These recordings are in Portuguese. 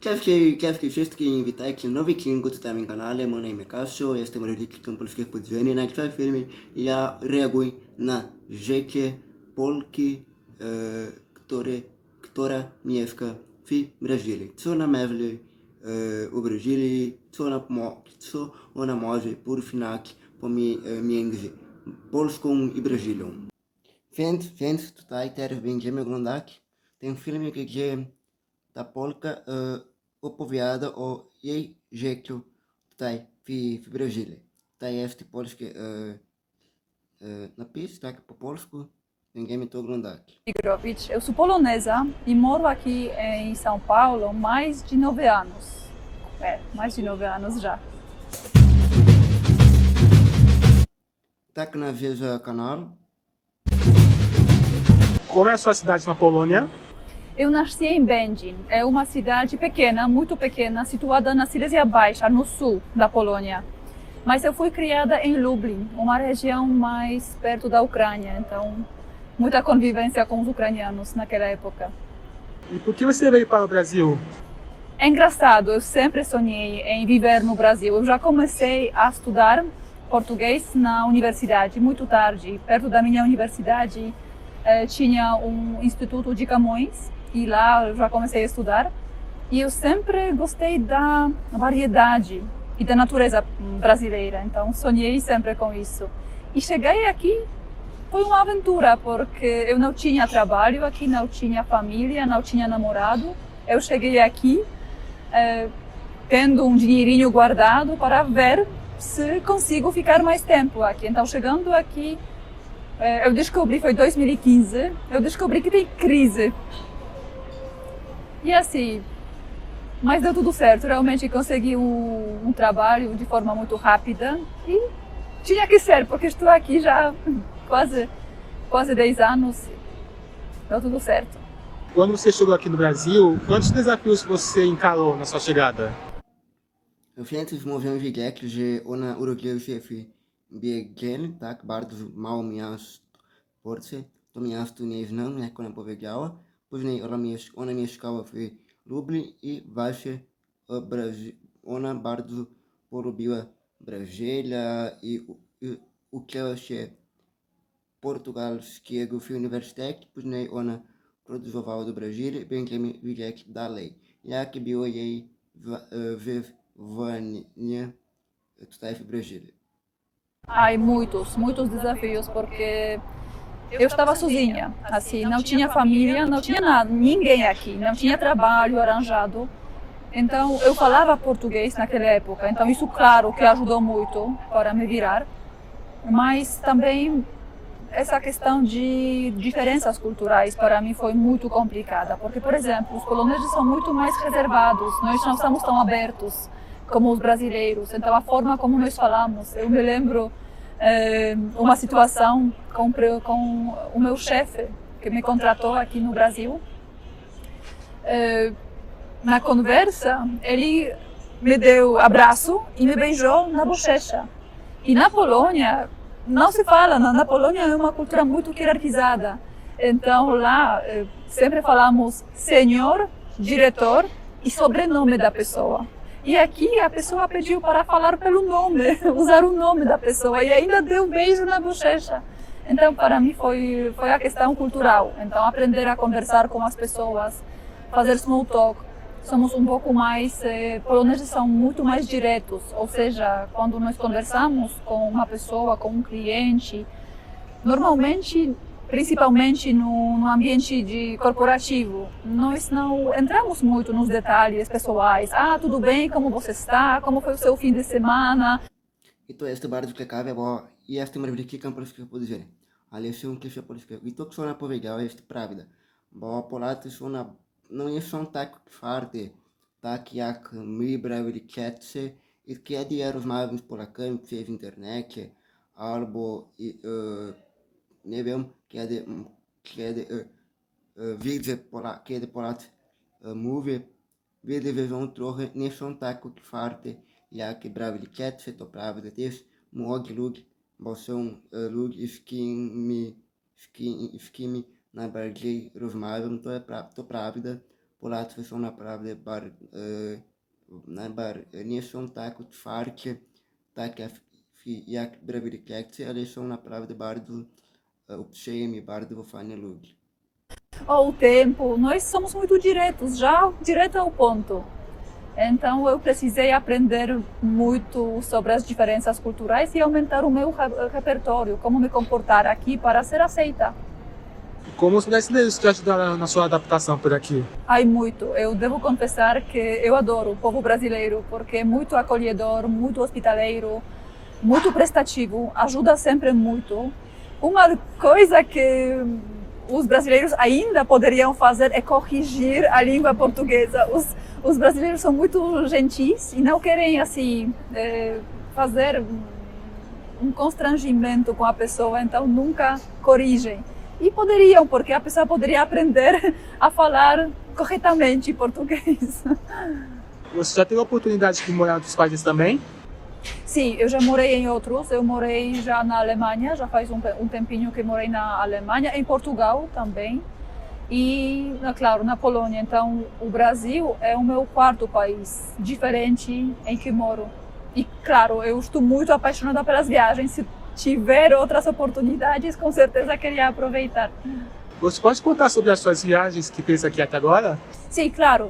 Kiafiki wszystkich witajcie nowy odcinku tutaj na kanale. Moje na imię Kasio, jestem rodzinkiem polskiego podziemia. Na tym filmie ja reaguję na rzeczy Polki, która mieszka w Brazylii. Co ona myśli o Brazylii, co ona może porównać pomiędzy Polską i Brazylią. Więc tutaj teraz będziemy oglądać ten filmik, gdzie ta Polka opowiada o jej życiu tutaj w Brazylii. Tutaj jest polski napis, tak, po polsku. Będziemy to oglądać. Migrowicz. Eu sou polonesa e moro aqui em São Paulo há mais de 9 anos. Mais de 9 anos já. Tak nazywa kanał. Como é a sua cidade na Polônia? Eu nasci em Będzin. É uma cidade pequena, muito pequena, situada na Silesia Baixa, no sul da Polônia. Mas eu fui criada em Lublin, uma região mais perto da Ucrânia. Então, muita convivência com os ucranianos naquela época. E por que você veio para o Brasil? É engraçado, eu sempre sonhei em viver no Brasil. Eu já comecei a estudar português na universidade, muito tarde. Perto da minha universidade tinha um instituto de Camões e lá eu já comecei a estudar. E eu sempre gostei da variedade e da natureza brasileira, então sonhei sempre com isso. E cheguei aqui, foi uma aventura, porque eu não tinha trabalho aqui, não tinha família, não tinha namorado. Eu cheguei aqui tendo um dinheirinho guardado para ver se consigo ficar mais tempo aqui. Então, chegando aqui, eu descobri, foi 2015, eu descobri que tem crise. E assim, mas deu tudo certo, realmente consegui um trabalho de forma muito rápida e tinha que ser, porque estou aqui já quase 10 anos, deu tudo certo. Quando você chegou aqui no Brasil, quantos desafios você encarou na sua chegada? Więc mówią widzieć, że ona urodziła się w Biegien, tak, bardzo mało miast w Polsce. To miasto nie znam, jak ona powiedziała. Później ona mieszkała w Lublin i właśnie ona bardzo polubiła Brazylia i uczyła się portugalskiego w uniwersytecie. Później ona podróżowała do Brazylii. Będziemy widzieć dalej, jakie było jej wyzwanie tutaj w Brazylii. Ai, muitos desafios, porque eu estava sozinha, assim, não tinha família, não tinha nada, ninguém aqui, não tinha trabalho arranjado. Então, eu falava português naquela época, então isso, claro, que ajudou muito para me virar. Mas também essa questão de diferenças culturais para mim foi muito complicada, porque, por exemplo, os poloneses são muito mais reservados, nós não somos tão abertos como os brasileiros, então a forma como nós falamos, eu me lembro uma situação com o meu chefe, que me contratou aqui no Brasil. Na conversa, ele me deu abraço e me beijou na bochecha. E na Polônia, não se fala, na Polônia é uma cultura muito hierarquizada. Então lá sempre falamos senhor, diretor e sobrenome da pessoa. E aqui a pessoa pediu para falar pelo nome, usar o nome da pessoa e ainda deu um beijo na bochecha. Então para mim foi a questão cultural. Então aprender a conversar com as pessoas, fazer small talk. Somos um pouco mais, poloneses são muito mais diretos, ou seja, quando nós conversamos com uma pessoa, com um cliente, normalmente, principalmente no ambiente corporativo, nós não entramos muito nos detalhes pessoais. Ah, tudo bem, como você está, como foi o seu fim de semana. I to jest bardzo ciekawe, bo jestem rybnikiem polskiego podziemia, ale się uczę polskiego. I to, co ona powiedziała, jest prawda, bo Polacy nie są tak twarde, tak jak my, Brazylijczycy, i kiedy ja rozmawiam z Polakami przez internet, albo nie wiem, kiedy widzę, kiedy Polacy mówią, widzę, że są trochę, nie są tak twarde jak Brazylijczycy, to prawda też, młodzi ludzie, bo są ludzie, z kimi najbardziej rozmawiam, to prawda, Polacy są naprawdę nie są tak otwarci, tak jak Brazylijczycy, ale są naprawdę bardzo uprzejmi, bardzo fajni ludzie. O tempo, nós somos muito diretos, já direto ao ponto. Então eu precisei aprender muito sobre as diferenças culturais e aumentar o meu repertório, como me comportar aqui para ser aceita. Como os brasileiros te ajudaram na sua adaptação por aqui? Ai, muito. Eu devo confessar que eu adoro o povo brasileiro, porque é muito acolhedor, muito hospitaleiro, muito prestativo, ajuda sempre muito. Uma coisa que os brasileiros ainda poderiam fazer é corrigir a língua portuguesa. Os brasileiros são muito gentis e não querem assim fazer um constrangimento com a pessoa, então nunca corrigem. E poderiam, porque a pessoa poderia aprender a falar corretamente português. Você já teve a oportunidade de morar em outros países também? Sim, eu já morei em outros. Eu morei já na Alemanha, já faz um tempinho que morei na Alemanha, em Portugal também. E, claro, na Polônia. Então, o Brasil é o meu quarto país diferente em que moro. E, claro, eu estou muito apaixonada pelas viagens. Se tiver outras oportunidades, com certeza queria aproveitar. Você pode contar sobre as suas viagens que fez aqui até agora? Sim, claro.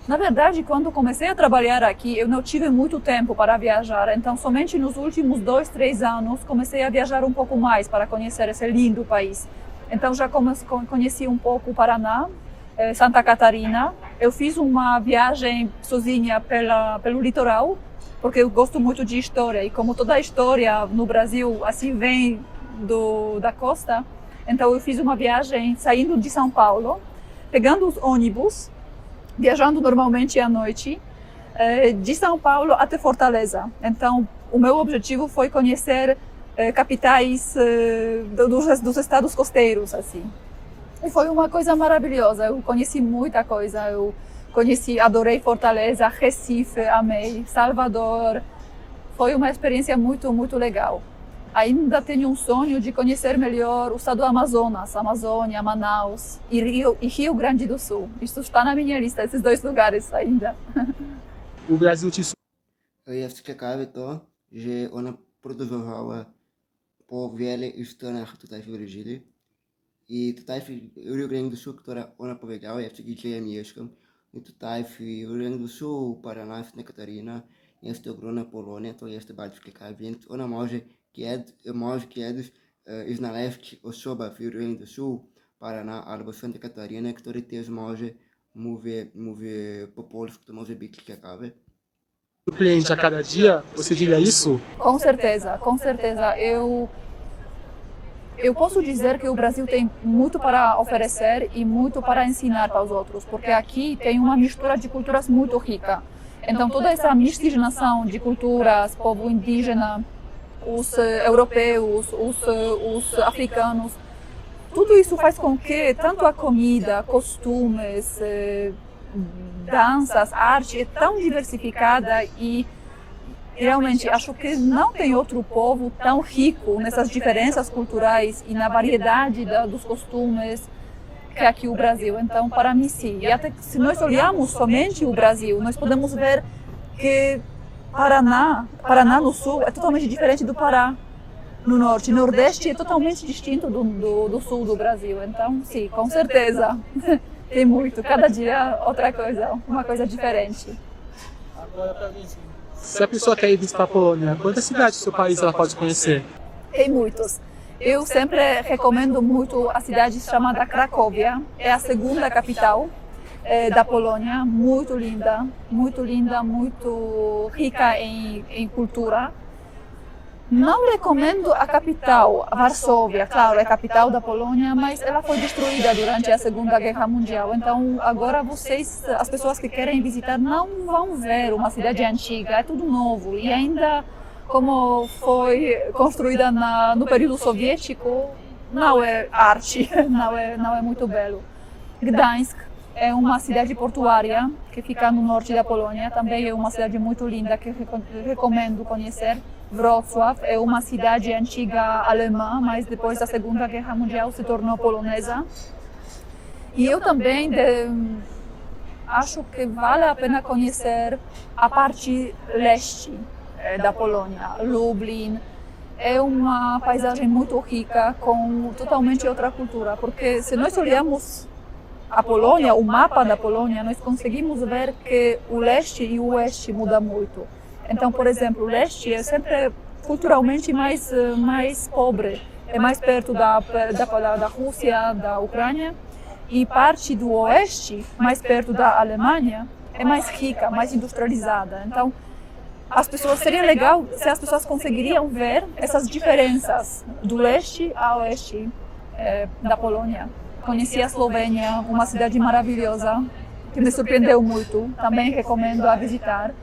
Na verdade, quando comecei a trabalhar aqui, eu não tive muito tempo para viajar. Então, somente nos últimos 2, 3 anos, comecei a viajar um pouco mais para conhecer esse lindo país. Então, já conheci um pouco o Paraná, Santa Catarina. Eu fiz uma viagem sozinha pelo litoral, porque eu gosto muito de história. E como toda a história no Brasil assim vem da costa, então eu fiz uma viagem saindo de São Paulo, pegando os ônibus, viajando normalmente à noite, de São Paulo até Fortaleza. Então, o meu objetivo foi conhecer capitais dos estados costeiros, assim. E foi uma coisa maravilhosa. Eu conheci muita coisa. Adorei Fortaleza, Recife, amei, Salvador. Foi uma experiência muito, muito legal. Ainda tenho um sonho de conhecer melhor o estado do Amazonas, Amazônia, Manaus e Rio Grande do Sul. Isso está na minha lista, esses 2 lugares ainda. O Brasil te jest ciekawy to, że ona podróżowała po wiele stronach tutaj w Brazylii. I tutaj w Rio Grande do Sul, która ona powiedziała, gdzie ja mieszkam. I tutaj w Rio Grande do Sul, Paraná, Santa Catarina, jest ogromna Polonia, to jest bardzo ciekawe, więc ona może kiedyś znaleźć osobę w Rio Grande do Sul, Paraná albo Santa Catarina, który też może mówi po polsku, to może być ciekawe. surpreende a cada dia, você diria isso? Com certeza, com certeza. Eu posso dizer que o Brasil tem muito para oferecer e muito para ensinar para os outros, porque aqui tem uma mistura de culturas muito rica. Então, toda essa miscigenação de culturas, povo indígena, os europeus, os africanos, tudo isso faz com que tanto a comida, costumes, danças, arte é tão diversificada e realmente acho que não tem outro povo tão rico nessas diferenças culturais e na variedade dos costumes que aqui o Brasil. Então, para mim, sim. E até se nós olharmos somente o Brasil, nós podemos ver que Paraná no sul é totalmente diferente do Pará no norte. Nordeste é totalmente distinto do sul do Brasil. Então, sim, com certeza. Tem muito. Cada dia outra coisa, uma coisa diferente. Agora, para mim, se a pessoa quer ir visitar a Polônia, quantas cidades do seu país ela pode conhecer? Tem muitos. Eu sempre recomendo muito a cidade chamada Cracóvia. É a segunda capital da Polônia. Muito linda, muito rica em cultura. Não recomendo a capital, a Varsóvia, claro, é a capital da Polônia, mas ela foi destruída durante a Segunda Guerra Mundial. Então, agora as pessoas que querem visitar, não vão ver uma cidade antiga, é tudo novo. E ainda, como foi construída no período soviético, não é arte, não é muito belo. Gdańsk é uma cidade portuária que fica no norte da Polônia, também é uma cidade muito linda que recomendo conhecer. Wrocław é uma cidade antiga alemã, mas depois da Segunda Guerra Mundial se tornou polonesa. E eu também acho que vale a pena conhecer a parte leste da Polônia, Lublin. É uma paisagem muito rica, com totalmente outra cultura, porque se nós olhamos a Polônia, o mapa da Polônia, nós conseguimos ver que o leste e o oeste mudam muito. Então, por exemplo, o leste é sempre culturalmente mais pobre, é mais perto da Rússia, da Ucrânia, e parte do oeste, mais perto da Alemanha, é mais rica, mais industrializada. Então, seria legal se as pessoas conseguiriam ver essas diferenças do leste ao oeste da Polônia. Conheci a Eslovênia, uma cidade maravilhosa, que me surpreendeu muito, também recomendo a visitar.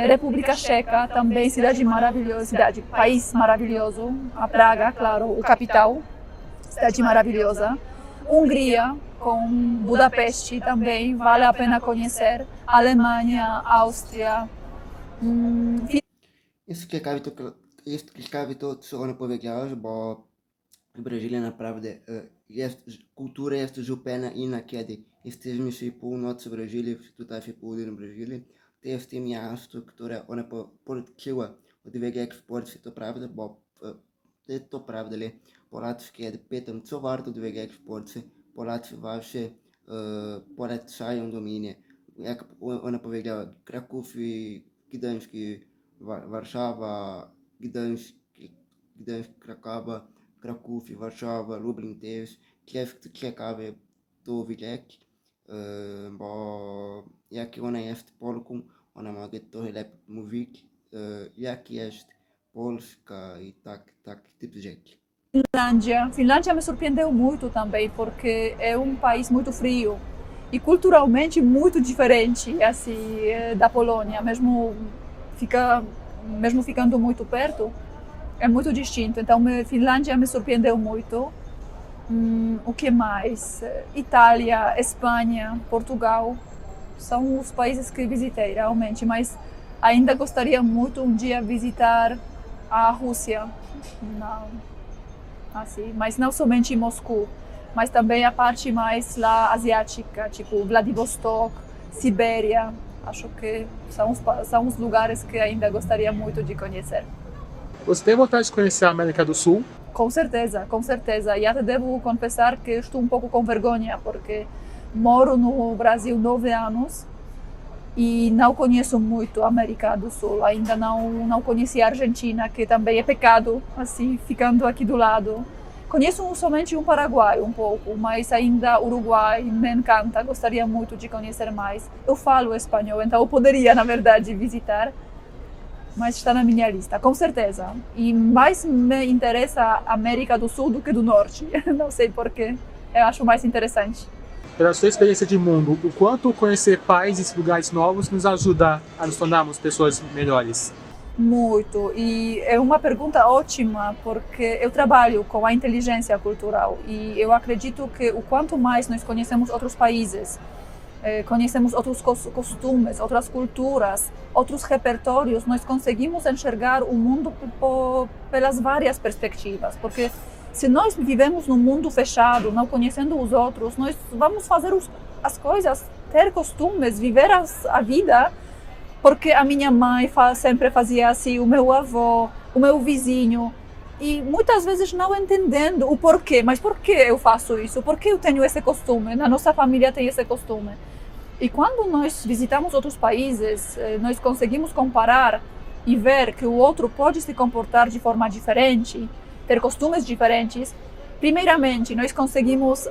República Tcheca, também cidade maravilhosa, país maravilhoso. A Praga, claro, o capital, cidade maravilhosa. Hungria, com Budapeste, também vale a pena conhecer. Alemanha, Áustria. Jest to, co ona powiedziała, bo Brazylia naprawdę kultura jest zupełnie inna, kiedy jesteśmy w północy Brazylii, tutaj w południu Brazylii. To jest miasto, które ona poleciła odwiedzić w Polsce, to prawda, bo to prawda, ale Polacy, kiedy pytam, co warto odwiedzić w Polsce, Polacy właśnie polecają do mnie. Jak ona powiedziała, Kraków, Gdańsk, Warszawa, Gdańsk, Krakowa, Warszawa, Lublin też, ciekawe to widzieć, bo jak ona jest Polką, ona może trochę lepiej mówić, jak jest Polska i tak typ rzeczy. Finlândia me surpreendeu muito também, porque é país muito frio e culturalmente muito diferente assim da Polônia, mesmo ficando muito perto, é muito distinto. Então, Finlândia me surpreendeu muito. O que mais? Itália, Espanha, Portugal, são os países que visitei realmente, mas ainda gostaria muito um dia visitar a Rússia, mas não somente Moscou, mas também a parte mais lá asiática, tipo Vladivostok, Sibéria. Acho que são os lugares que ainda gostaria muito de conhecer. Você tem vontade de conhecer a América do Sul? Com certeza, com certeza. E até devo confessar que estou um pouco com vergonha, porque moro no Brasil 9 anos e não conheço muito a América do Sul. Ainda não conheci a Argentina, que também é pecado, assim, ficando aqui do lado. Conheço somente o Paraguai um pouco, mas ainda Uruguai me encanta, gostaria muito de conhecer mais. Eu falo espanhol, então eu poderia, na verdade, visitar, mas está na minha lista, com certeza. E mais me interessa a América do Sul do que do Norte, não sei porquê, eu acho mais interessante. Pela sua experiência de mundo, o quanto conhecer países e lugares novos nos ajuda a nos tornarmos pessoas melhores? Muito, e é uma pergunta ótima, porque eu trabalho com a inteligência cultural e eu acredito que o quanto mais nós conhecemos outros países, conhecemos outros costumes, outras culturas, outros repertórios, nós conseguimos enxergar o mundo pelas várias perspectivas, porque se nós vivemos num mundo fechado, não conhecendo os outros, nós vamos fazer as coisas, ter costumes, viver a vida, porque a minha mãe sempre fazia assim, o meu avô, o meu vizinho, e muitas vezes não entendendo o porquê. Mas por que eu faço isso? Por que eu tenho esse costume? Na nossa família tem esse costume. E quando nós visitamos outros países, nós conseguimos comparar e ver que o outro pode se comportar de forma diferente, ter costumes diferentes. Primeiramente, nós conseguimos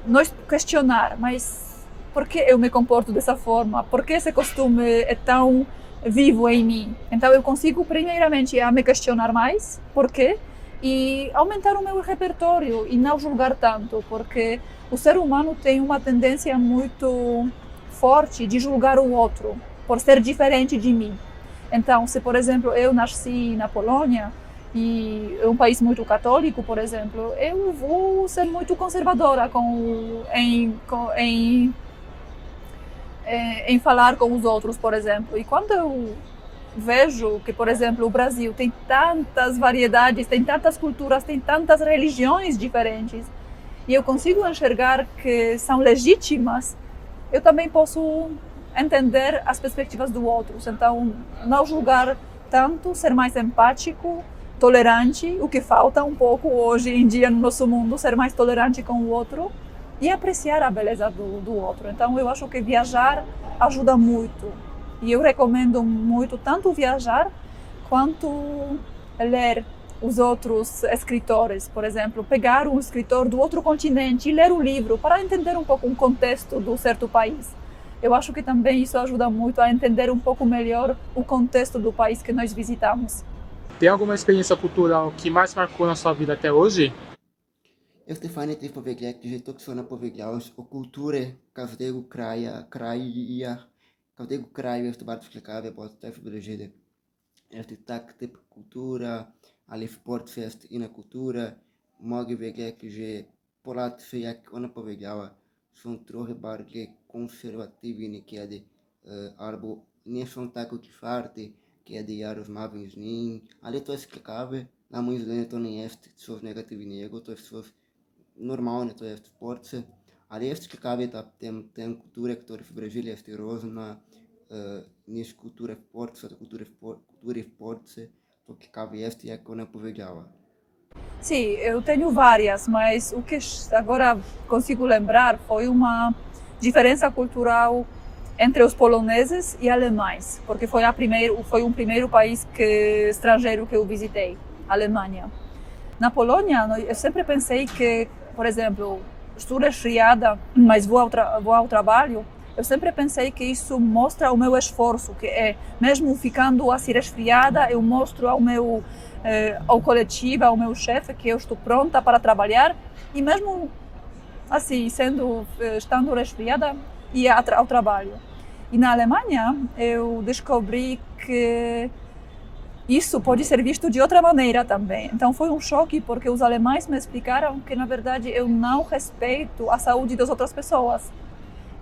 nós questionar, mas por que eu me comporto dessa forma? Por que esse costume é tão vivo em mim? Então eu consigo primeiramente a me questionar mais, por quê? E aumentar o meu repertório e não julgar tanto, porque o ser humano tem uma tendência muito forte de julgar o outro por ser diferente de mim. Então, se por exemplo eu nasci na Polônia e é um país muito católico, por exemplo, eu vou ser muito conservadora em falar com os outros, por exemplo. E quando eu vejo que, por exemplo, o Brasil tem tantas variedades, tem tantas culturas, tem tantas religiões diferentes, e eu consigo enxergar que são legítimas, eu também posso entender as perspectivas do outro. Então, não julgar tanto, ser mais empático, tolerante, o que falta um pouco hoje em dia no nosso mundo, ser mais tolerante com o outro e apreciar a beleza do outro. Então, eu acho que viajar ajuda muito. E eu recomendo muito tanto viajar quanto ler os outros escritores, por exemplo, pegar um escritor do outro continente e ler o livro para entender um pouco o contexto do certo país. Eu acho que também isso ajuda muito a entender um pouco melhor o contexto do país que nós visitamos. Tem alguma experiência cultural que mais marcou na sua vida até hoje? Jeste fajne tej powiedzieć, że to, co ona powiedziała o kulturze każdego kraju jest bardzo ciekawe, bo też w Brazyli jest tak typ kultura, ale w Polsce jest inna kultura. Mogę wiedzieć, że Polacy, jak ona powiedziała, są trochę bardziej konserwatywni, kiedy albo nie są tak otwarci, kiedy ja rozmawiam z nimi, ale to jest ciekawe. Na moim zdaniem to nie jest coś negatywnego, to jest coś normalne, to jest w Polsce, ale jest ciekawe tę kulturę, która w Brazylii jest różna niż kultura w Polsce, kultury w Polsce, to ciekawe jest, jak ona powiedziała. Sim, eu tenho várias, mas o que agora consigo lembrar foi uma diferença cultural entre os poloneses e alemães, porque foi um primeiro país estrangeiro que eu visitei, a Alemanha. Na Polônia, eu sempre pensei que, por exemplo, estou resfriada, mas vou ao trabalho, eu sempre pensei que isso mostra o meu esforço, que é, mesmo ficando assim resfriada, eu mostro ao coletivo, ao meu chefe, que eu estou pronta para trabalhar, e mesmo assim, estando resfriada, ia ao trabalho. E na Alemanha, eu descobri que isso pode ser visto de outra maneira também. Então foi um choque, porque os alemães me explicaram que, na verdade, eu não respeito a saúde das outras pessoas.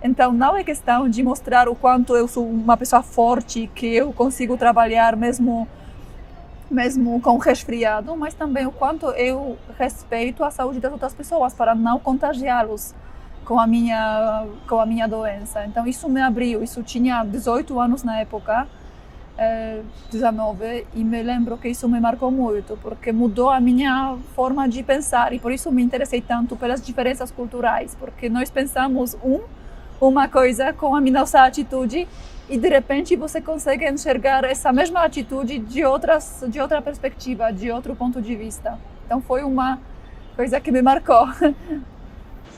Então não é questão de mostrar o quanto eu sou uma pessoa forte, que eu consigo trabalhar mesmo com resfriado, mas também o quanto eu respeito a saúde das outras pessoas para não contagiá-los com a minha doença. Então isso me abriu, isso tinha 18 anos na época, 19, e me lembro que isso me marcou muito, porque mudou a minha forma de pensar, e por isso me interessei tanto pelas diferenças culturais, porque nós pensamos uma coisa com a nossa atitude, e de repente você consegue enxergar essa mesma atitude de outra perspectiva, de outro ponto de vista. Então foi uma coisa que me marcou.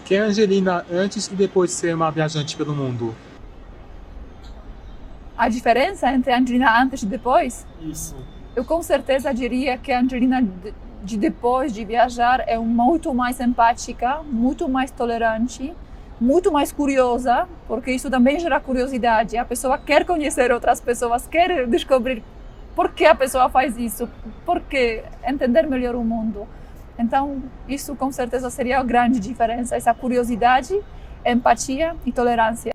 Quem é a Angelina antes e depois de ser uma viajante pelo mundo? A diferença entre a Angelina antes e depois? Isso. Eu com certeza diria que a Angelina de depois de viajar é muito mais empática, muito mais tolerante, muito mais curiosa, porque isso também gera curiosidade. A pessoa quer conhecer outras pessoas, quer descobrir por que a pessoa faz isso, por que entender melhor o mundo. Então, isso com certeza seria a grande diferença, essa curiosidade, empatia e tolerância.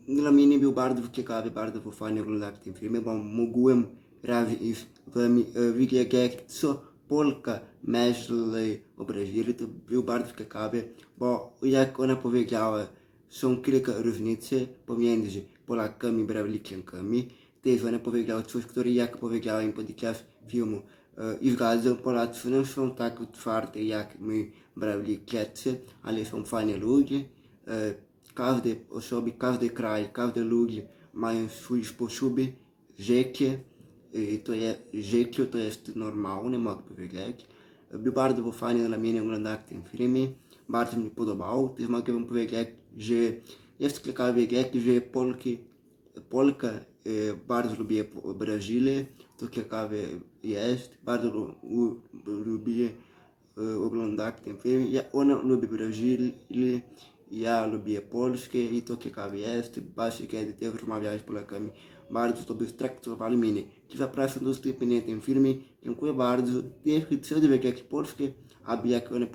Dla mnie był bardzo ciekawy, bardzo fajny oglądać ten film, bo mogłem radzić wami widzieć, co Polka myśli o Brazylii. To był bardzo ciekawy, bo jak ona powiedziała, są kilka różnic pomiędzy Polakami i Brazylijczykami. Też ona powiedziała coś, które jak powiedziałem podczas filmu. I zgadzam, Polacy nie są tak otwarci jak my Brazylijczycy, ale są fajni ludzie. Każdy osoby, każdy kraj, każdy ludzie mają swój sposób życia. To jest normalne, mogę powiedzieć. Był bardzo fajny dla mnie oglądać ten film. Bardzo mi podobał. Też mogę wam powiedzieć, że jest ciekawe wiedzieć, że Polka bardzo lubi Brazylię. To ciekawe jest. Bardzo lubi oglądać ten film. Ona lubi Brazylię. Ja lubię Polskę i to ciekawe jest. Właśnie kiedy też rozmawiałeś z Polakami, bardzo to by traktowali mnie. Zapraszam do sklepania tym filmie. Dziękuję bardzo. Też chcę dowiedzieć Polskę, aby jak ona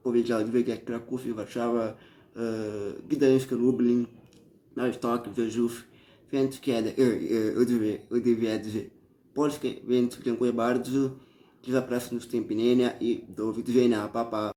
powiedziała dowiedzieć Kraków, Warszawa, Gdańsk, Lublin, Białystok, Rzeszów. Więc kiedy odwiedzi Polskę, więc dziękuję bardzo. Zapraszam do sklepania i do widzenia. Pa, pa.